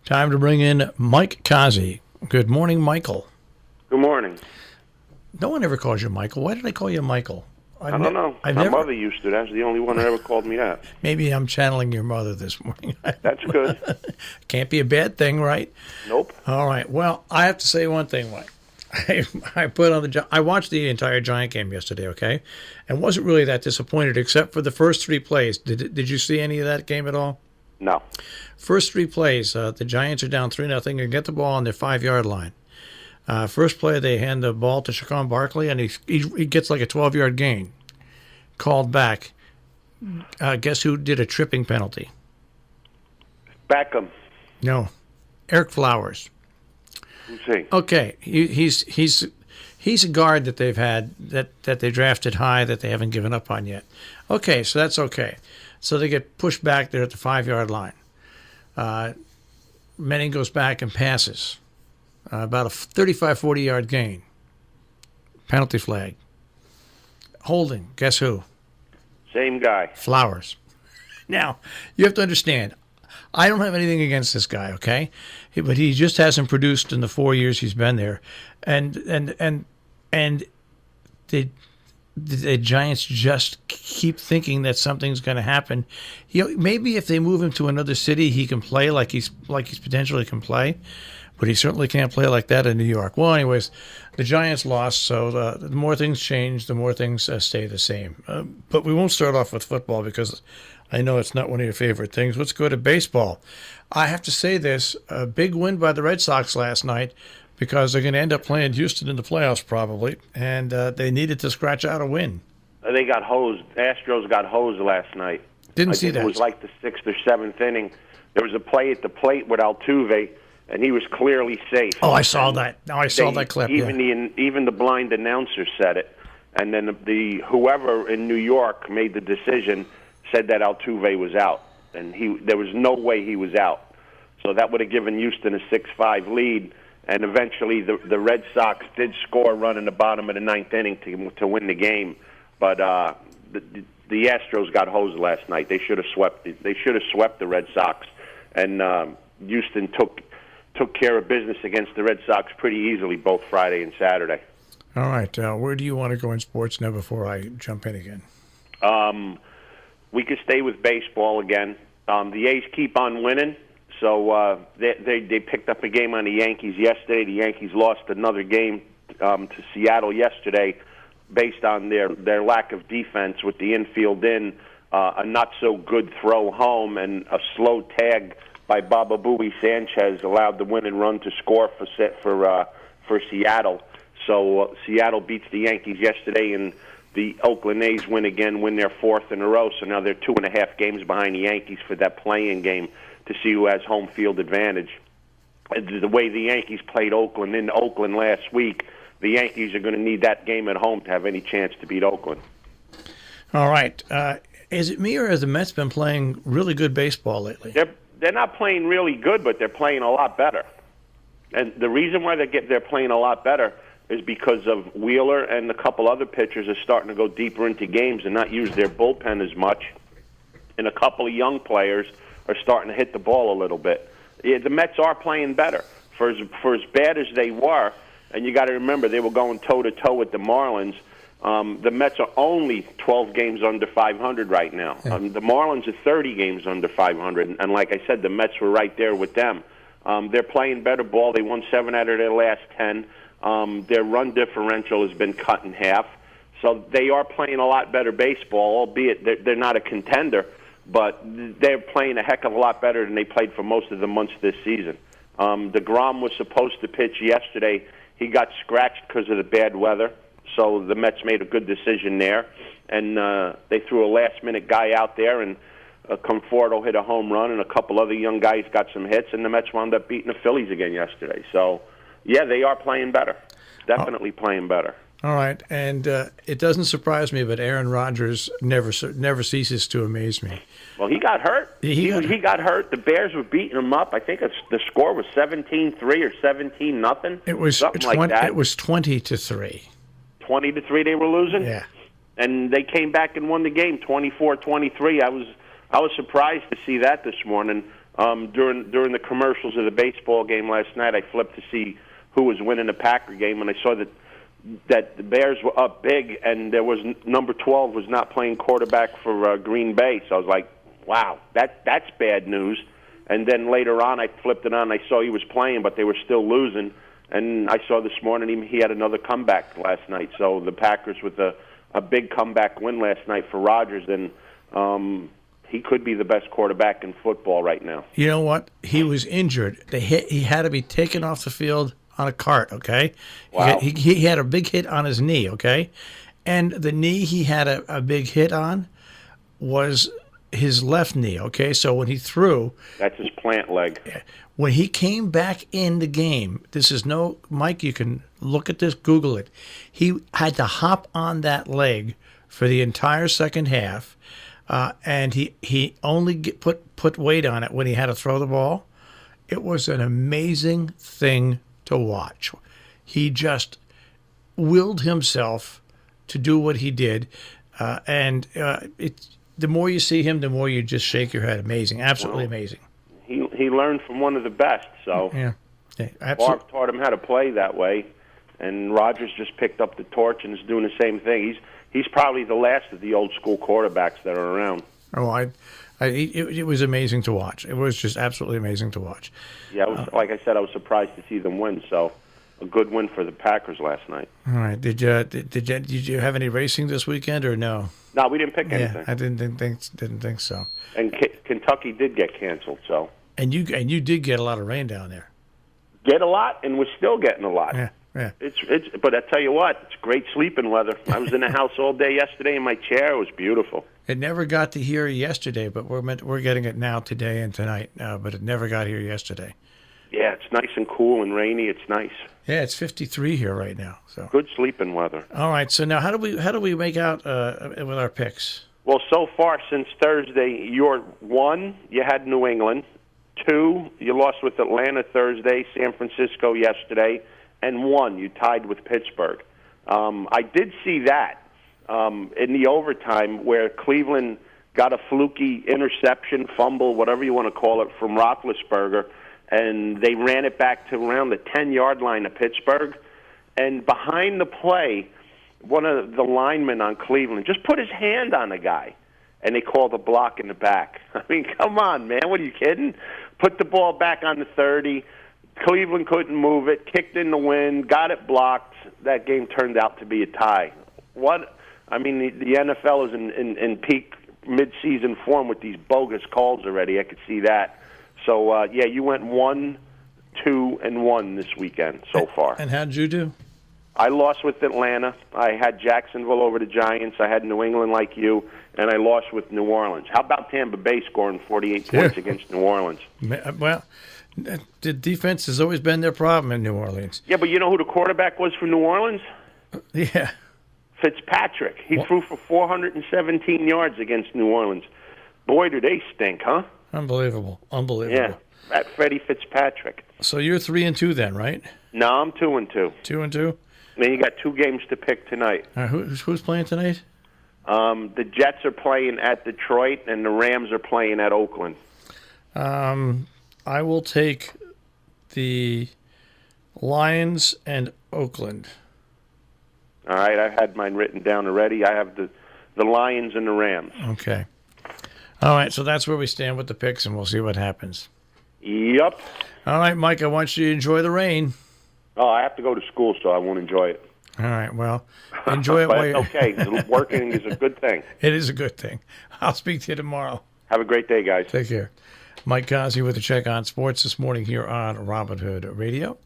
Time to bring in Mike Cozzi. Good morning, Michael. Good morning. No one ever calls you Michael. Why did I call you Michael? I don't know. My mother used to. That's the only one that ever called me that. Maybe I'm channeling your mother this morning. That's good. Can't be a bad thing, right? Nope. All right. Well, I have to say one thing, Mike. I watched the entire Giant game yesterday, okay, and wasn't really that disappointed except for the first three plays. Did you see any of that game at all? No. First three plays, the Giants are down 3-0 and get the ball on their 5-yard line. First play, they hand the ball to Saquon Barkley, and he gets like a 12-yard gain. Called back. Guess who did a tripping penalty? Beckham. No. Eric Flowers. Who's he? Okay, he's a guard that they've had that they drafted high that they haven't given up on yet. Okay, so that's okay. So they get pushed back there at the 5-yard line. Manning goes back and passes. About a 35, 40-yard gain. Penalty flag. Holding. Guess who? Same guy. Flowers. Now, you have to understand, I don't have anything against this guy, okay? But he just hasn't produced in the 4 years he's been there. And the Giants just keep thinking that something's going to happen. Maybe if they move him to another city, he can play like he's potentially can play, but he certainly can't play like that in New York. Well, anyways, the Giants lost, so the more things change, the more things stay the same. But we won't start off with football because I know it's not one of your favorite things. Let's go to baseball. I have to say this, a big win by the Red Sox last night, because they're going to end up playing Houston in the playoffs probably, and they needed to scratch out a win. They got hosed. Astros got hosed last night. Didn't see that. It was like the 6th or 7th inning. There was a play at the plate with Altuve, and he was clearly safe. Oh, I saw that. No, I saw that clip. Even the blind announcer said it, and then whoever in New York made the decision said that Altuve was out, and there was no way he was out. So that would have given Houston a 6-5 lead. And eventually, the Red Sox did score a run in the bottom of the 9th inning to win the game, but the Astros got hosed last night. They should have swept. They should have swept the Red Sox, and Houston took care of business against the Red Sox pretty easily both Friday and Saturday. All right, where do you want to go in sports now before I jump in again? We could stay with baseball again. The A's keep on winning. So they picked up a game on the Yankees yesterday. The Yankees lost another game to Seattle yesterday based on their lack of defense with the infield a not-so-good throw home, and a slow tag by Baba Booey Sanchez allowed the winning run to score for Seattle. So Seattle beats the Yankees yesterday, and the Oakland A's win their 4th in a row. So now they're 2.5 games behind the Yankees for that play-in game to see who has home field advantage. The way the Yankees played Oakland in Oakland last week, the Yankees are going to need that game at home to have any chance to beat Oakland. All right. Is it me, or has the Mets been playing really good baseball lately? They're not playing really good, but they're playing a lot better. And the reason why they're playing a lot better is because of Wheeler, and a couple other pitchers are starting to go deeper into games and not use their bullpen as much. And a couple of young players are starting to hit the ball a little bit. Yeah, the Mets are playing better. For as bad as they were, and you got to remember they were going toe-to-toe with the Marlins, the Mets are only 12 games under 500 right now. Yeah. The Marlins are 30 games under 500, and like I said, the Mets were right there with them. They're playing better ball. They won 7 out of their last 10. Their run differential has been cut in half. So they are playing a lot better baseball, albeit they're not a contender, but they're playing a heck of a lot better than they played for most of the months this season. DeGrom was supposed to pitch yesterday. He got scratched because of the bad weather, so the Mets made a good decision there. And they threw a last-minute guy out there, and Conforto hit a home run, and a couple other young guys got some hits, and the Mets wound up beating the Phillies again yesterday. So, yeah, they are playing better. Definitely playing better. All right, and it doesn't surprise me, but Aaron Rodgers never ceases to amaze me. Well, he got hurt. He got hurt. The Bears were beating him up. I think the score was 17-3 or 17-0. It was something like that. It was 20-3. 20-3 they were losing? Yeah. And they came back and won the game 24-23. I was surprised to see that this morning. During the commercials of the baseball game last night, I flipped to see who was winning the Packer game, and I saw that the Bears were up big, and there was number 12 was not playing quarterback for Green Bay. So I was like, wow, that's bad news. And then later on, I flipped it on. I saw he was playing, but they were still losing. And I saw this morning he had another comeback last night. So the Packers with a big comeback win last night for Rodgers, and he could be the best quarterback in football right now. You know what? He was injured. He had to be taken off the field on a cart, okay? Wow. He had a big hit on his knee, okay? And the knee he had a big hit on was his left knee, okay? So when he threw... That's his plant leg. When he came back in the game, this is no... Mike, you can look at this, Google it. He had to hop on that leg for the entire second half, and he only put weight on it when he had to throw the ball. It was an amazing thing to watch. He just willed himself to do what he did, and the more you see him, the more you just shake your head. Amazing, absolutely amazing. He learned from one of the best, so yeah, absolutely. Favre taught him how to play that way, and Rodgers just picked up the torch and is doing the same thing. He's probably the last of the old school quarterbacks that are around. Oh, it was amazing to watch. It was just absolutely amazing to watch. Yeah, like I said, I was surprised to see them win. So, a good win for the Packers last night. All right. Did you have any racing this weekend or no? No, we didn't pick anything. I didn't think so. And Kentucky did get canceled. So. And you did get a lot of rain down there. Get a lot, and we're still getting a lot. Yeah. But I tell you what, it's great sleeping weather. I was in the house all day yesterday in my chair. It was beautiful. It never got to here yesterday, but we're getting it now today and tonight. But it never got here yesterday. Yeah, it's nice and cool and rainy. It's nice. Yeah, it's 53 here right now. So good sleeping weather. All right. So now, how do we make out with our picks? Well, so far since Thursday, you're 1. You had New England. 2, you lost with Atlanta Thursday. San Francisco yesterday. And 1, you tied with Pittsburgh. I did see that in the overtime where Cleveland got a fluky interception, fumble, whatever you want to call it, from Roethlisberger, and they ran it back to around the 10-yard line of Pittsburgh. And behind the play, one of the linemen on Cleveland just put his hand on the guy, and they called a block in the back. I mean, come on, man. What, are you kidding? Put the ball back on the 30. Cleveland couldn't move it, kicked in the wind, got it blocked. That game turned out to be a tie. What? I mean, the NFL is in peak mid-season form with these bogus calls already. I could see that. So, yeah, you went 1, 2, and 1 this weekend so far. And how'd you do? I lost with Atlanta. I had Jacksonville over the Giants. I had New England like you, and I lost with New Orleans. How about Tampa Bay scoring 48 points against New Orleans? Well, the defense has always been their problem in New Orleans. Yeah, but you know who the quarterback was for New Orleans? Yeah. Fitzpatrick. He threw for 417 yards against New Orleans. Boy, do they stink, huh? Unbelievable. Yeah, that Freddie Fitzpatrick. So you're 3-2 then, right? No, I'm 2-2. 2-2? Then you got 2 games to pick tonight. Who's playing tonight? The Jets are playing at Detroit, and the Rams are playing at Oakland. I will take the Lions and Oakland. All right, I had mine written down already. I have the Lions and the Rams. Okay. All right, so that's where we stand with the picks, and we'll see what happens. Yep. All right, Mike, I want you to enjoy the rain. Oh, I have to go to school, so I won't enjoy it. All right, well, enjoy it but while you're... okay, working is a good thing. It is a good thing. I'll speak to you tomorrow. Have a great day, guys. Take care. Mike Cozzi with a check on sports this morning here on Robin Hood Radio.